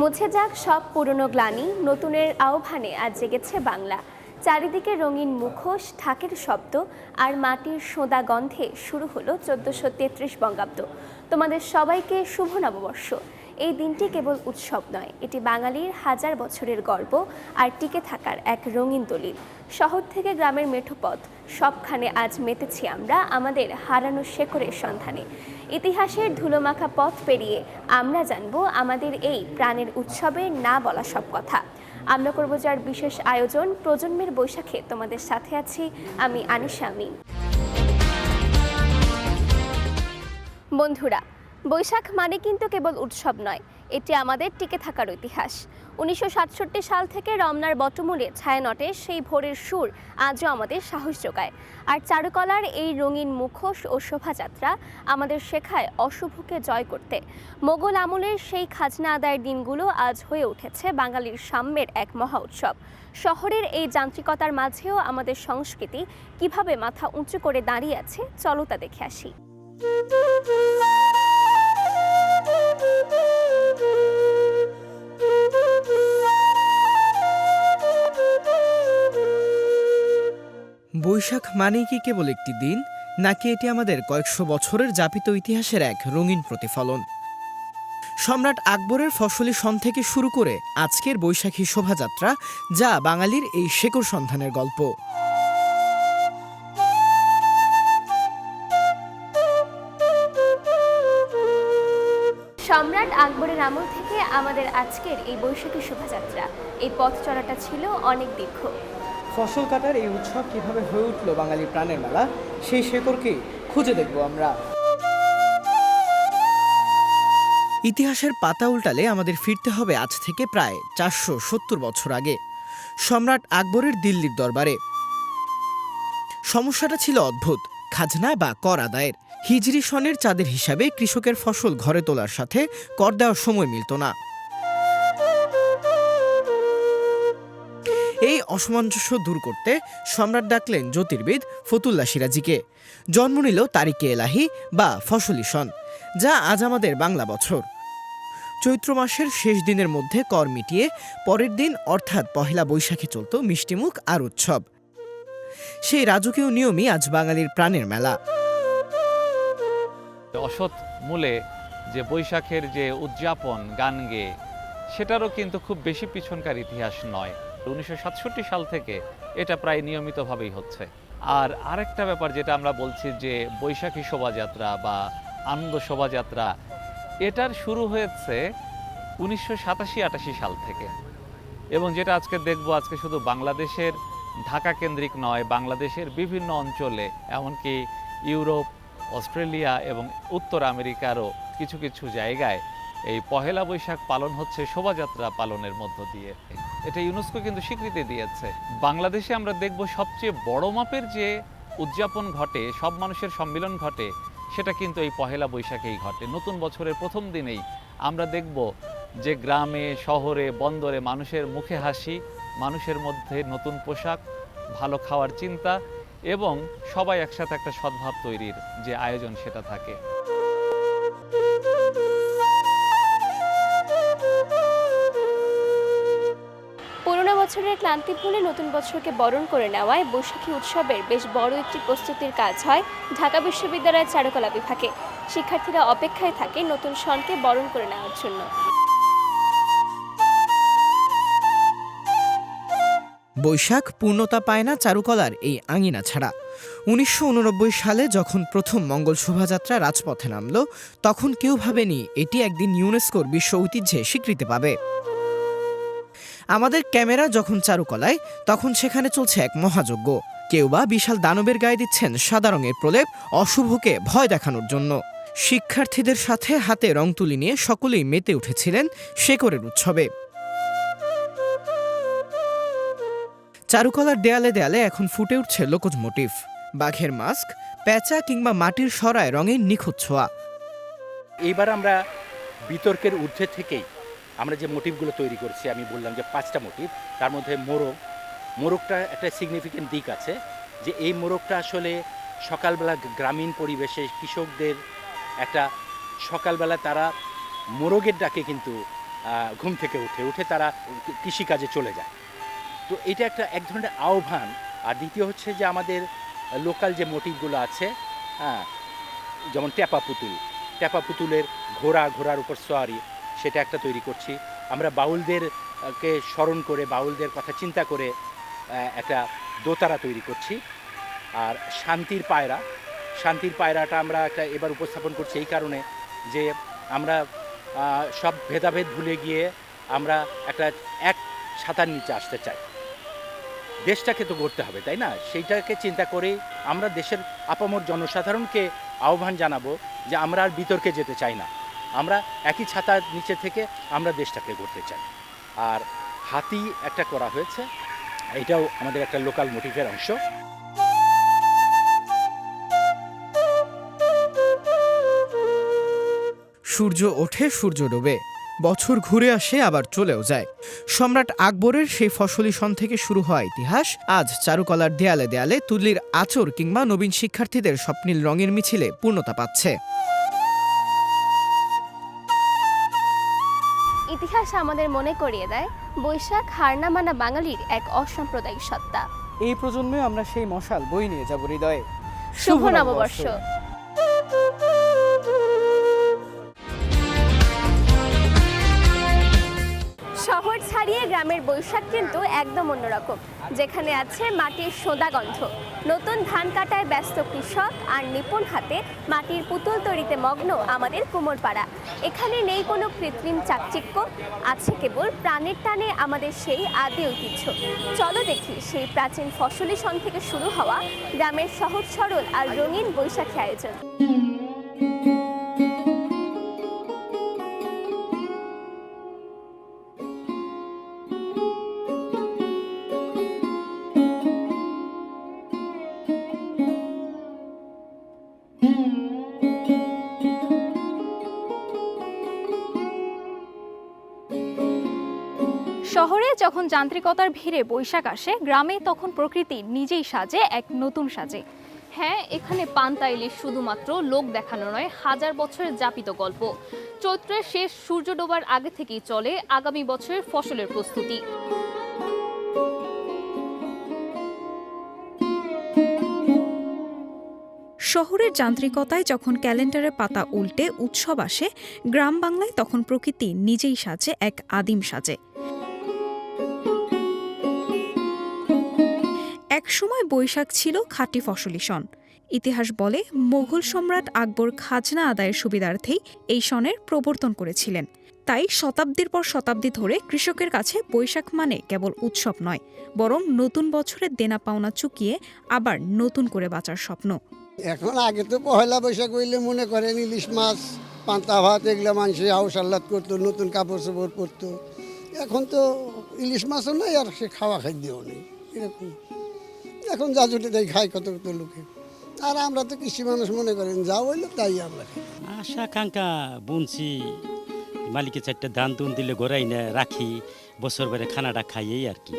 মুছে যাক সব পুরনো গ্লানি, নতুনের আহ্বানে আজ জেগেছে বাংলা। চারিদিকে রঙিন মুখোশ, ঢাকের শব্দ আর মাটির সোঁদা গন্ধে শুরু হলো 1433 বঙ্গাব্দ। তোমাদের সবাইকে শুভ নববর্ষ। এই দিনটি কেবল উৎসব নয়, এটি বাঙালির হাজার বছরের গর্ব আর টিকে থাকার এক রঙিন দলিল। শহর থেকে গ্রামের মেঠোপথ সবখানে আজ মেতেছি আমরা আমাদের হারানো শেকড়ের সন্ধানে। ইতিহাসের ধুলোমাখা পথ পেরিয়ে আমরা জানবো আমাদের এই প্রাণের উৎসবের না বলা সব কথা। আমরা করব যার বিশেষ আয়োজন প্রজন্মের বৈশাখে। তোমাদের সাথে আছি আমি আনিশা আমিন। বন্ধুরা, বৈশাখ মানে কিন্তু কেবল উৎসব নয়, এটি আমাদের টিকে থাকার ইতিহাস। 1967 সাল থেকে রমনার বটমূলে ছায়ানটের সেই ভোরের সুর আজও আমাদের সাহস যোগায়। আর চারুকলার এই রঙিন মুখোশ ও শোভাযাত্রা আমাদের শেখায় অশুভকে জয় করতে। মোগল আমলের সেই খাজনা আদায়ের দিনগুলো আজ হয়ে উঠেছে বাঙালির সাম্যের এক মহা উৎসব। শহরের এই যান্ত্রিকতার মাঝেও আমাদের সংস্কৃতি কিভাবে মাথা উঁচু করে দাঁড়িয়ে আছে, চলো তা দেখে আসি। বৈশাখ মানেই কি কেবল একটি দিন, নাকি এটি আমাদের কয়েকশো বছরের যাপিত ইতিহাসের এক রঙিন প্রতিফলন? সম্রাট আকবরের ফসলি সন থেকে শুরু করে আজকের বৈশাখী শোভাযাত্রা, যা বাঙালির এই শেকড় সন্ধানের গল্প। সম্রাট আকবরের আমল থেকে আমাদের আজকের এই বৈশাখী শোভাযাত্রা, এই পথ চলাটা ছিল অনেক দীর্ঘ। ফসল কাটার এই উৎসব কিভাবে হয়ে উঠল বাঙালির প্রাণের মেলা, সেই শেকড়কে খুঁজে দেখব আমরা। ইতিহাসের পাতা উল্টালে আমাদের ফিরতে হবে আজ থেকে প্রায় 470 বছর আগে, সম্রাট আকবরের দিল্লির দরবারে। সমস্যাটা ছিল অদ্ভুত, খাজনা বা কর আদায়ের। হিজরি সনের চাঁদের হিসাবে কৃষকের ফসল ঘরে তোলার সাথে কর দেওয়ার সময় মিলত না। এই অসামঞ্জস্য দূর করতে সম্রাট ডাকলেন জ্যোতির্বিদ ফতুল্লা সিরাজিকে। জন্ম নিল তারিকে এলাহি বা ফসলি সন, যা আজ আমাদের বাংলা বছর। চৈত্র মাসের শেষ দিনের মধ্যে কর মিটিয়ে পরের দিন অর্থাৎ পহেলা বৈশাখে চলত মিষ্টিমুখ আর উৎসব। সেই রাজকীয় নিয়মই আজ বাঙালির প্রাণের মেলা। অসৎ মূলে যে বৈশাখের যে উদযাপন গান গেয়ে, সেটারও কিন্তু খুব বেশি পিছনকার ইতিহাস নয়। 1967 সাল থেকে এটা প্রায় নিয়মিতভাবেই হচ্ছে। আর আরেকটা ব্যাপার যেটা আমরা বলছি যে বৈশাখী শোভাযাত্রা বা আনন্দ শোভাযাত্রা, এটার শুরু হয়েছে 1987-88 সাল থেকে। এবং যেটা আজকে দেখব, আজকে শুধু বাংলাদেশের ঢাকা কেন্দ্রিক নয়, বাংলাদেশের বিভিন্ন অঞ্চলে, এমনকি ইউরোপ, অস্ট্রেলিয়া এবং উত্তর আমেরিকারও কিছু কিছু জায়গায় এই পহেলা বৈশাখ পালন হচ্ছে শোভাযাত্রা পালনের মধ্য দিয়ে। এটা ইউনেস্কো কিন্তু স্বীকৃতি দিয়েছে। বাংলাদেশে আমরা দেখব সবচেয়ে বড় মাপের যে উদযাপন ঘটে, সব মানুষের সম্মিলন ঘটে, সেটা কিন্তু এই পহেলা বৈশাখেই ঘটে। নতুন বছরের প্রথম দিনেই আমরা দেখব যে গ্রামে, শহরে, বন্দরে মানুষের মুখে হাসি, মানুষের মধ্যে নতুন পোশাক, ভালো খাওয়ার চিন্তা এবং সবাই একসাথে একটা সদ্ভাব তৈরির যে আয়োজন, সেটা থাকে। পুরোনো বছরের ক্লান্তি ভুলে নতুন বছরকে বরণ করে নেওয়ায় বৈশাখী উৎসবের বেশ বড় একটি প্রস্তুতির কাজ হয় ঢাকা বিশ্ববিদ্যালয়ের চারুকলা বিভাগে। শিক্ষার্থীরা অপেক্ষায় থাকে নতুন সনকে বরণ করে নেওয়ার জন্য। বৈশাখ পূর্ণতা পায় না চারুকলার এই আঙিনা ছাড়া। 1989 সালে যখন প্রথম মঙ্গল শোভাযাত্রা রাজপথে নামল, তখন কেউ ভাবেনি এটি একদিন ইউনেস্কোর বিশ্ব ঐতিহ্যে স্বীকৃতি পাবে। আমাদের ক্যামেরা যখন চারুকলায়, তখন সেখানে চলছে এক মহাযজ্ঞ। কেউ বা বিশাল দানবের গায়ে দিচ্ছেন সাদা রঙের প্রলেপ, অশুভকে ভয় দেখানোর জন্য। শিক্ষার্থীদের সাথে হাতে রং তুলি নিয়ে সকলেই মেতে উঠেছিলেন শেকড়ের উৎসবে। চারুকলার দেয়ালে দেয়ালে এখন ফুটে উঠছে লোকজ মোটিভ, বাঘের মাস্ক, প্যাঁচা কিংবা মাটির সরায় রঙের নিখুঁত ছোঁয়া। এইবার আমরা বিতর্কের ঊর্ধ্বে থেকেই আমরা যে মোটিভগুলো তৈরি করছি, আমি বললাম যে 5টা মোটিভ, তার মধ্যে মোরগটা একটা সিগনিফিকেন্ট দিক আছে, যে এই মোরগটা আসলে সকালবেলা গ্রামীণ পরিবেশে কৃষকদের একটা সকালবেলা তারা মোরগের ডাকে কিন্তু ঘুম থেকে উঠে তারা কৃষিকাজে চলে যায়। তো এটা এক ধরনের আহ্বান। আর দ্বিতীয় হচ্ছে যে আমাদের লোকাল যে মোটিভগুলো আছে, হ্যাঁ, যেমন ট্যাপা পুতুলের ঘোড়ার উপর সোয়ারি, সেটা একটা তৈরি করছি। আমরা বাউলদেরকে স্মরণ করে, বাউলদের কথা চিন্তা করে একটা দোতারা তৈরি করছি। আর শান্তির পায়রাটা আমরা এবার উপস্থাপন করছি এই কারণে যে আমরা সব ভেদাভেদ ভুলে গিয়ে আমরা এক ছাতার নিচে আসতে চাই। দেশটাকে তো গড়তে হবে, তাই না? সেইটাকে চিন্তা করে আমরা দেশের আপামর জনসাধারণকে আহ্বান জানাবো যে আমরা আর বিতর্কে যেতে চাই না। আমরা একই ছাতার নিচে থেকে আমরা দেশটাকে গড়তে চাই। আর হাতি একটা করা হয়েছে, এটাও আমাদের একটা লোকাল মোটিভের অংশ। সূর্য ওঠে, সূর্য ডোবে, বছর ঘুরে আসে আবার চলেও যায়। সম্রাট আকবরের সেই ফসলি সন থেকে শুরু হওয়া ইতিহাস আজ চারুকলার দেয়ালে দেয়ালে তুলির আঁচড় কিংবা নবীন শিক্ষার্থীদের স্বপ্নীল রঙের মিছিলে পূর্ণতা পাচ্ছে। ইতিহাস আমাদের মনে করিয়ে দেয় বৈশাখ হার না মানা বাঙালির এক অসাম্প্রদায়িক সত্তা। এই প্রজন্মে আমরা সেই মশাল বই নিয়ে যাব হৃদয়ে। শুভ নববর্ষ। শহর ছাড়িয়ে গ্রামের বৈশাখ কিন্তু একদম অন্যরকম, যেখানে আছে মাটির সোঁদা গন্ধ, নতুন ধান কাটায় ব্যস্ত কৃষক আর নিপুণ হাতে মাটির পুতুল তৈরিতে মগ্ন আমাদের কুমোরপাড়া। এখানে নেই কোনো কৃত্রিম চাকচিক্য, আছে কেবল প্রাণের টানে আমাদের সেই আদি ঐতিহ্য। চলো দেখি সেই প্রাচীন ফসলি সন থেকে শুরু হওয়া গ্রামের সহজ সরল আর রঙিন বৈশাখী আয়োজন। শহরে যখন যান্ত্রিকতার ভিড়ে বৈশাখ আসে, গ্রামে তখন প্রকৃতি নিজেই সাজে এক নতুন সাজে। হ্যাঁ, এখানে পান্তা ইলিশ শুধুমাত্র লোক দেখানো নয়, হাজার বছরের যাপিত গল্প। চৈত্রের শেষ সূর্য ডোবার আগে থেকেই চলে আগামী বছরের ফসলের প্রস্তুতি। শহরের যান্ত্রিকতায় যখন ক্যালেন্ডারের পাতা উল্টে উৎসব আসে, গ্রাম বাংলায় তখন প্রকৃতি নিজেই সাজে এক আদিম সাজে। একসময় বৈশাখ ছিল খাঁটি ফসলি সন। ইতিহাস বলে মোগল সম্রাট আকবর খাজনা আদায়ের সুবিধার্থেই এই সনের প্রবর্তন করেছিলেন। তাই শতাব্দীর পর শতাব্দী ধরে কৃষকের কাছে বৈশাখ মানে কেবল উৎসব নয়, বরং নতুন বছরের দেনা পাওনা চুকিয়ে আবার নতুন করে বাঁচার স্বপ্ন। এখন আগে তো পহেলা বৈশাখ হইলে মনে করেন ইলিশ মাছ, পান্তা ভাত এগুলো মানুষ হাউস আহ্লাদ করতো, নতুন কাপড় চোপড় পরতো। এখন তো ইলিশ মাছও নাই আর সে খাওয়া খাদ্যও নেই, এরকম। এখন যা জুটে তাই খাই কত কত লোকে। আর আমরা তো কৃষি মানুষ, মনে করেন যা হইলো তাই আমরা খাই। আশা কাঙ্ক্ষা বুনছি, মালিকে চারটা ধান তুন দিলে গোড়াই না রাখি, বছর বেড়ে খানাটা খাই, এই আর কি।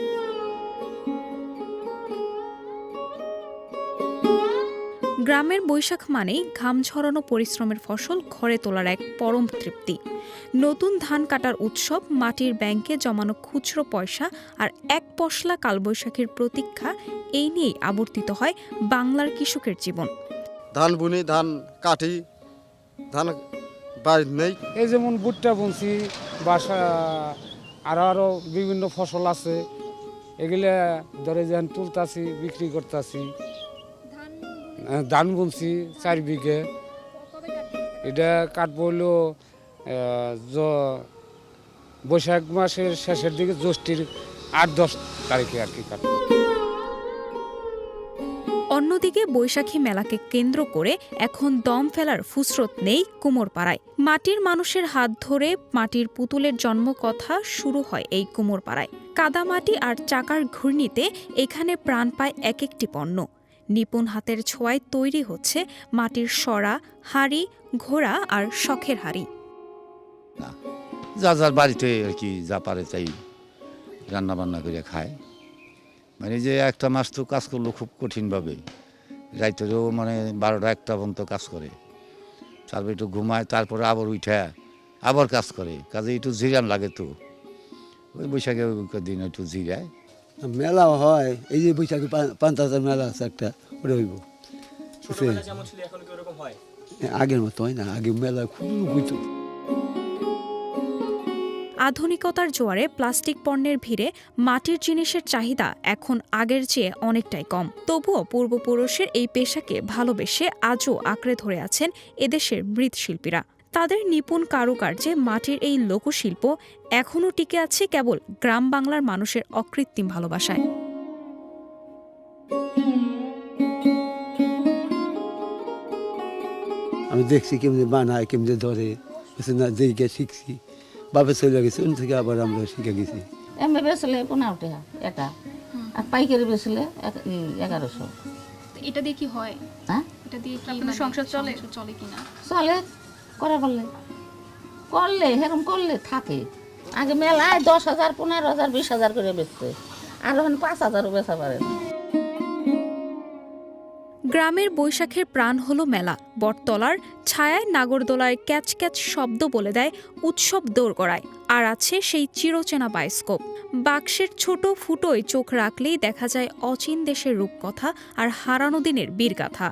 গ্রামের বৈশাখ মানেই ঘাম ঝরানো পরিশ্রমের ফসল ঘরে তোলার এক পরম তৃপ্তি। নতুন ধান কাটার উৎসব, মাটির ব্যাংকে জমানো খুচরো পয়সা আর এক পশলা কালবৈশাখীর প্রতীক্ষা, এই নিয়েই আবর্তিত হয় বাংলার কৃষকের জীবন। ধান বুনি, ধান কাটি, ধান বাইর নেই। এই যেমন ভুট্টা বুনছি, বাসা আরো বিভিন্ন ফসল আছে, এগুলা ধরে যেন তুলতাছি, বিক্রি করতেছি। ধান বুনছি 4 বিঘে, এটা কাটবো হলো বৈশাখ মাসের শেষের দিকে, জ্যৈষ্ঠীর 8-10 তারিখে আর কি কাটবো। অন্যদিকে বৈশাখী মেলাকে কেন্দ্র করে এখন দম ফেলার ফুসরত নেই কুমোরপাড়ায়। মাটির মানুষের হাত ধরে মাটির পুতুলের জন্মকথা শুরু হয় এই কুমোরপাড়ায়। কাদামাটি আর চাকার ঘূর্ণিতে এখানে প্রাণ পায় এক একটি পণ্য। নিপুণ হাতের ছোঁয়ায় তৈরি হচ্ছে মাটির সরা, হাড়ি, ঘোড়া আর শখের হাড়ি। যা যার বাড়িতে আর কি যা পারে তাই রান্না বান্না করে খায়। মানে যে একটা মাস তো কাজ করলো খুব কঠিনভাবে, রাইতেও মানে 12টা-1টা পর্যন্ত কাজ করে, তারপরে একটু ঘুমায়, তারপরে আবার উঠে আবার কাজ করে, কাজে একটু জিরান লাগে তো, ওই বৈশাখে দিন একটু জিরায়। মেলা হয়, এই যে বৈশাখী পান্তাজার মেলা আছে একটা, ওটা হইব। আগের মতো হয় না, আগে মেলা খুব হইতো। আধুনিকতার জোয়ারে প্লাস্টিক পণ্যের ভিড়ে মাটির জিনিসের চাহিদা এখন আগের চেয়ে অনেকটাই কম। তবুও পূর্বপুরুষের এই পেশাকে ভালোবেসে আজও আঁকড়ে ধরে আছেন এদেশের মৃৎশিল্পীরা। তাদের নিপুণ কারুকার্যে মাটির এই লোকশিল্প এখনও টিকে আছে কেবল গ্রাম বাংলার মানুষের অকৃত্রিম ভালোবাসায়। আমি দেখছি কেমনি বানায়, কেমনি ধরে, না দেখে শিখছি। বাপে চলে গেছে, ওন থেকে আবার আমরা শিখে গেছি। এমনি বেচলে 15 টাকা এটা, আর পাইকারি বেচলে 1100। এটা দিয়ে কি হয়? হ্যাঁ, এটা দিয়ে কি মানে সংসার চলে কিনা? চলে, করা করলে হেরম করলে থাকে। আগে মেলায় 10,000, 15,000, 20,000 করে বেচতে, আর এখন 5,000ও বেচা পারে। গ্রামের বৈশাখের প্রাণ হলো মেলা। বটতলার ছায়ায় নাগরদোলায় ক্যাচ ক্যাচ শব্দ বলে দেয় উৎসব দোরগড়ায়। আর আছে সেই চিরচেনা বায়োস্কোপ। বাক্সের ছোট ফুটোয় চোখ রাখলেই দেখা যায় অচিন দেশের রূপকথা আর হারানো দিনের বীরগাথা।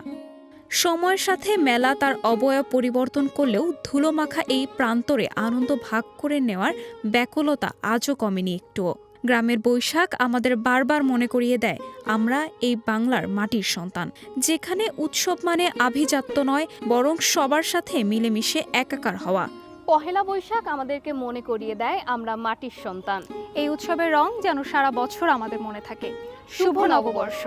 সময়ের সাথে মেলা তার অবয়ব পরিবর্তন করলেও ধুলোমাখা এই প্রান্তরে আনন্দ ভাগ করে নেওয়ার ব্যাকুলতা আজও কমেনি একটুও। গ্রামের বৈশাখ আমাদের বারবার মনে করিয়ে দেয় আমরা এই বাংলার মাটির সন্তান, যেখানে উৎসব মানে আভিজাত্য নয়, বরং সবার সাথে মিলেমিশে একাকার হওয়া। পহেলা বৈশাখ আমাদেরকে মনে করিয়ে দেয় আমরা মাটির সন্তান। এই উৎসবের রং যেন সারা বছর আমাদের মনে থাকে। শুভ নববর্ষ।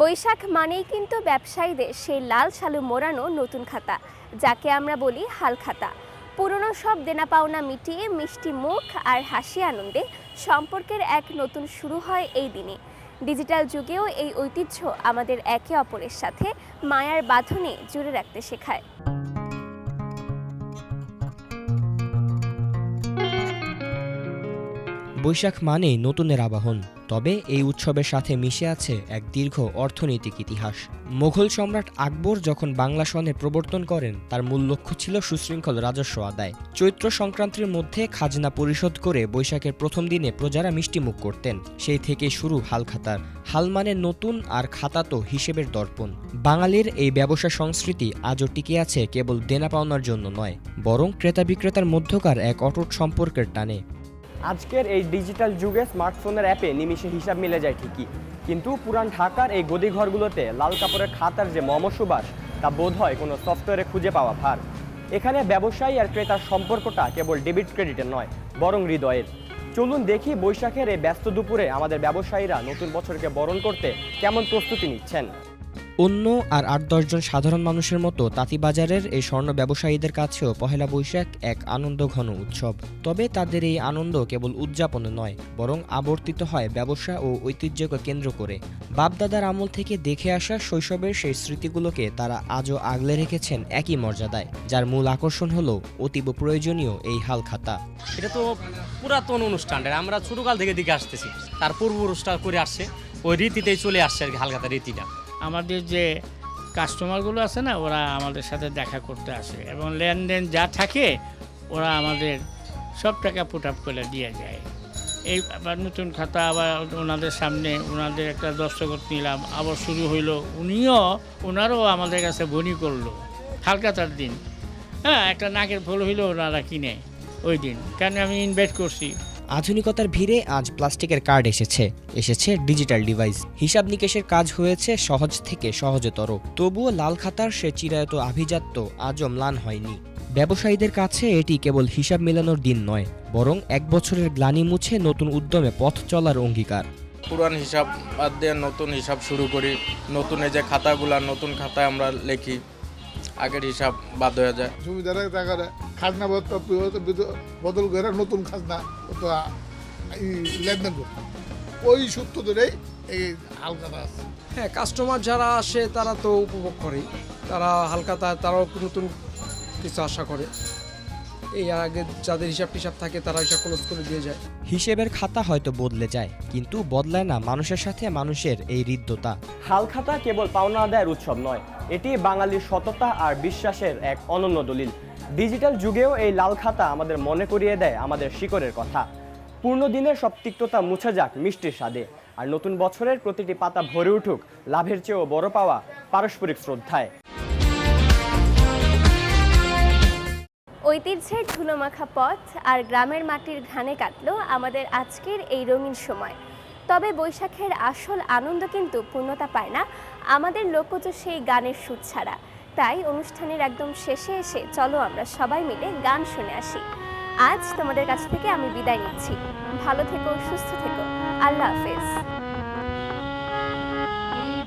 বৈশাখ মানেই কিন্তু ব্যবসায়ীদের সেই লাল সালু মোড়ানো নতুন খাতা, যাকে আমরা বলি হালখাতা। পুরনো সব দেনা পাওনা মিটিয়ে মিষ্টি মুখ আর হাসি আনন্দে সম্পর্কের এক নতুন শুরু হয় এই দিনে। ডিজিটাল যুগেও এই ঐতিহ্য আমাদের একে অপরের সাথে মায়ার বাঁধনে জুড়ে রাখতে শেখায়। বৈশাখ মানেই নতুনের আবাহন, তবে এই উৎসবের সাথে মিশে আছে এক দীর্ঘ অর্থনৈতিক ইতিহাস। মোগল সম্রাট আকবর যখন বাংলা সনের প্রবর্তন করেন, তার মূল লক্ষ্য ছিল সুশৃঙ্খল রাজস্ব আদায়। চৈত্র সংক্রান্তির মধ্যে খাজনা পরিশোধ করে বৈশাখের প্রথম দিনে প্রজারা মিষ্টিমুখ করতেন। সেই থেকে শুরু হালখাতার। হাল মানে নতুন, আর খাতা তো হিসেবের দর্পণ। বাঙালির এই ব্যবসা সংস্কৃতি আজও টিকে আছে কেবল দেনা পাওনার জন্য নয়, বরং ক্রেতা বিক্রেতার মধ্যকার এক অটুট সম্পর্কের টানে। আজকের এই ডিজিটাল যুগে স্মার্টফোনের অ্যাপে নিমিষে হিসাব মিলে যায় ঠিকই, কিন্তু পুরান ঢাকার এই গদিঘরগুলোতে লাল কাপড়ের খাতার যে মমসুবাস, তা বোধ হয় কোনো সফটওয়্যারে খুঁজে পাওয়া ভার। এখানে ব্যবসায়ী আর ক্রেতার সম্পর্কটা কেবল ডেবিট ক্রেডিটের নয়, বরং হৃদয়ের। চলুন দেখি বৈশাখের এই ব্যস্ত দুপুরে আমাদের ব্যবসায়ীরা নতুন বছরকে বরণ করতে কেমন প্রস্তুতি নিচ্ছেন। অন্য আর ৮-১০ জন সাধারণ মানুষের মতো তাঁতিবাজারের এই স্বর্ণ ব্যবসায়ীদের কাছেও পহেলা বৈশাখ এক আনন্দঘন উৎসব। তবে তাদের এই আনন্দ কেবল উদযাপনে নয়, বরং আবর্তিত হয় ব্যবসা ও ঐতিহ্যকে কেন্দ্র করে। বাপদাদার আমল থেকে দেখে আসা শৈশবের সেই স্মৃতিগুলোকে তারা আজও আগলে রেখেছেন একই মর্যাদায়, যার মূল আকর্ষণ হলো অতীব প্রয়োজনীয় এই হালখাতা। এটা তো পুরাতন অনুষ্ঠান, আমরা ছোটকাল থেকে দেখে আসতেছি, তার পূর্বপুরুষটা করে আসছে, ওই রীতিতেই চলে আসছে আর কি হালখাতা রীতিটা। আমাদের যে কাস্টমারগুলো আছে না, ওরা আমাদের সাথে দেখা করতে আসে এবং লেনদেন যা থাকে ওরা আমাদের সব টাকা পুট আপ করে দিয়ে যায়। এই আবার নতুন খাতা আবার ওনাদের সামনে ওনাদের একটা দস্তখত নিলাম, আবার শুরু হইলো, ওনারও আমাদের কাছে বনি করলো হালখাতার দিন। হ্যাঁ, একটা নাকের ফুল হইলো ওনারা কিনে ওই দিন, কেন আমি ইনভাইট করছি। আধুনিকতার ভিড়ে আজ প্লাস্টিকের কার্ড এসেছে ডিজিটাল ডিভাইস। হিসাব নিকেশের কাজ হয়েছে সহজ থেকে সহজতর। তবুও লাল খাতার সে চিরায়ত আভিজাত্য আজও ম্লান হয়নি। ব্যবসায়ীদের কাছে এটি কেবল হিসাব মেলানোর দিন নয়, বরং এক বছরের গ্লানি মুছে নতুন উদ্যমে পথ চলার অঙ্গীকার। পুরান হিসাব বাদ দিয়ে নতুন হিসাব শুরু করি। নতুন এই যে খাতাগুলা, নতুন খাতায় আমরা লিখি, আগের হিসাব বাদ হয়ে যায়। জমিদার খাজনা বদল করে নতুন খাজনা লেনদেন করতে, ওই সূত্র ধরেই এই হালখাতা আছে। হ্যাঁ, কাস্টমার যারা আসে তারা তো উপভোগ করে, তারা হালখাতা, তারাও নতুন কিছু আশা করে। এই আগে যাদের হিসাব টিসাব থাকে তারা হিসাব ক্লোজ করে দিয়ে যায়। হিসেবের খাতা হয়তো বদলে যায়, কিন্তু বদলায় না মানুষের সাথে মানুষের এই হৃদ্যতা। হালখাতা কেবল পাওনা আদায়ের উৎসব নয়, এটি বাঙালির সততা আর বিশ্বাসের এক অনন্য দলিল। ডিজিটাল যুগেও এই লাল খাতা আমাদের মনে করিয়ে দেয় আমাদের শিকড়ের কথা। পূর্ণ দিনের সব তিক্ততা মুছে যাক মিষ্টির স্বাদে, আর নতুন বছরের প্রতিটি পাতা ভরে উঠুক লাভের চেয়েও বড় পাওয়া পারস্পরিক শ্রদ্ধায়। ঐতিহ্যের ধুলোমাখা পথ আর গ্রামের মাটির ঘানে কাটলো আমাদের আজকের এই রঙিন সময়। তবে বৈশাখের আসল আনন্দ কিন্তু পূর্ণতা পায় না আমাদের লোকজ সেই গানের সুর ছাড়া। তাই অনুষ্ঠানের একদম শেষে এসে চলো আমরা সবাই মিলে গান শুনে আসি। আজ তোমাদের কাছ থেকে আমি বিদায় নিচ্ছি। ভালো থেকো, সুস্থ থেকো, আল্লাহ হাফেজ।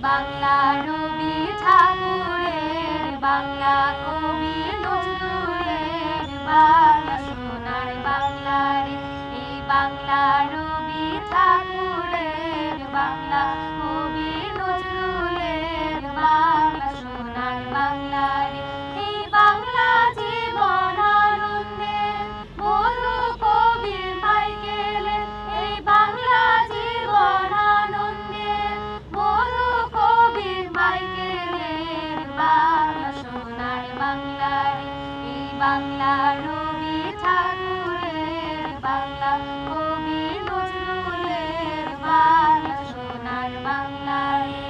বাংলা রবি ঠাকুরের, বাংলা কবি নজরুলের, বাংলা সোনার বাংলা রে। এই বাংলা রবি ঠাকুরের, বাংলা কবি নজরুলের, বাংলা সোনার বাংলা রে। এই বাংলা জীবন আনন্দের মধু কবি মাইকেলের, এই বাংলা জীবন আনন্দের মধু কবি মাইকেলের, বাংলা সোনার বাংলা রে। এই বাংলা রবি ঠাকুরের, বাংলা কবি নজরুলের, বাংলা সোনার বাংলা রে।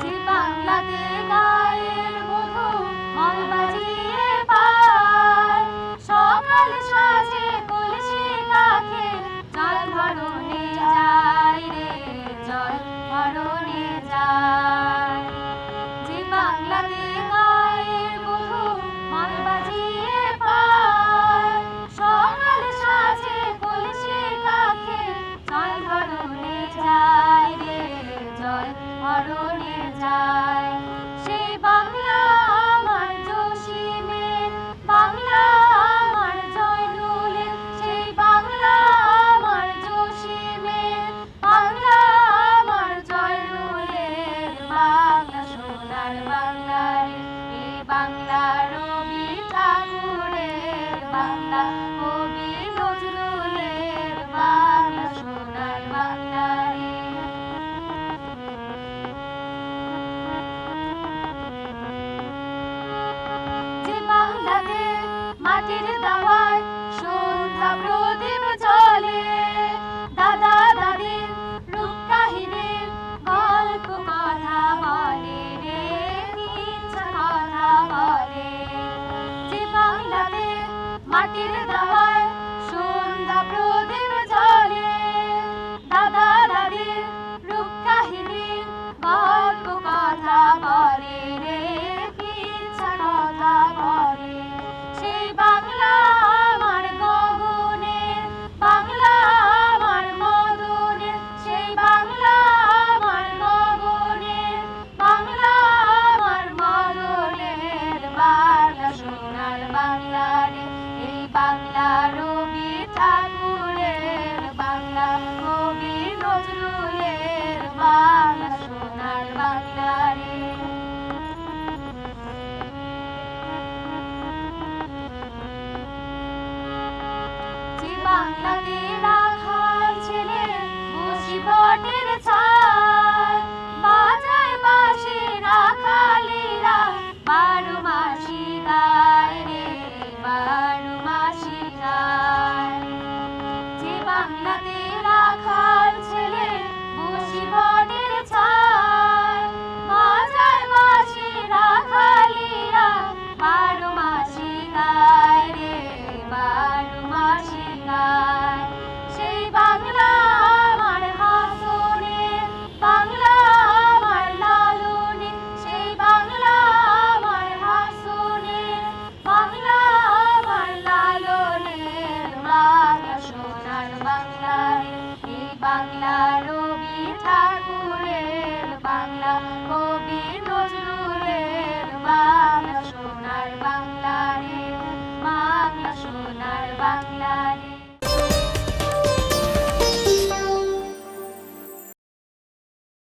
যে বাংলাতে গায়ের মধু মন বাজিয়ে পায়, সকাল সাজে কলসি কাঁখে জল ভরণে যায় রে, জল ভরণে যায়। যে বাংলাতে গায়ের মধু মন বাজিয়ে পায়, সকাল সাজে কলসি কাঁখে জল ভরণে যায় রে, জল ভরণে যায়। সেই বাংলা আমার জসিমের, বাংলা আমার জয়নুলের, সেই বাংলা আমার জসিমের, বাংলা আমার জয়নুলের, বাংলা সোনার বাংলা রে। এই বাংলা রবি ঠাকুরের, বাংলা কবি নজরুলের, বাংলা সোনার বাংলা রে। যে বাংলাতে মাটির দাওয়ায় সন্ধ্যা প্রদীপ জ্বলে, দাদা দাদির রূপ কাহিনীর গল্প কথা বলে রে, ইচ্ছা কথা বলে। যে বাংলাতে মাটির দাওয়ায় সন্ধ্যা প্রদীপ জ্বলে, দাদা দাদির রূপ কাহিনীর গল্প কথা বলে রে, ইচ্ছা কথা বলে। সেই বাংলা আমার গগনের, বাংলা আমার মদনের, সেই বাংলা আমার গগনের, বাংলা আমার মদনের, বাংলা সোনার বাংলা রে। এই বাংলা রবি ঠাকুরের, বাংলা কবি নজরুলের, বাংলা সোনার বাংলা রে। যে বাংলাতে রাখাল ছেলে বসি বটের ছায়, বাজায় বাঁশি রাখালেরা 12 মাসি গায় রে, 12 মাসি গায়। যে বাংলাতে রাখাল ছেলে বসি বটের ছায়, বাজায় বাঁশি রাখালেরা 12 মাসি গায় রে, 12 মাসি গায়। সেই বাংলা আমার হাসনের, বাংলা আমার লালনের, সেই বাংলা আমার হাসনের, বাংলা আমার লালনের, বাংলা সোনার বাংলা রে। এই বাংলা রবি ঠাকুরের, বাংলা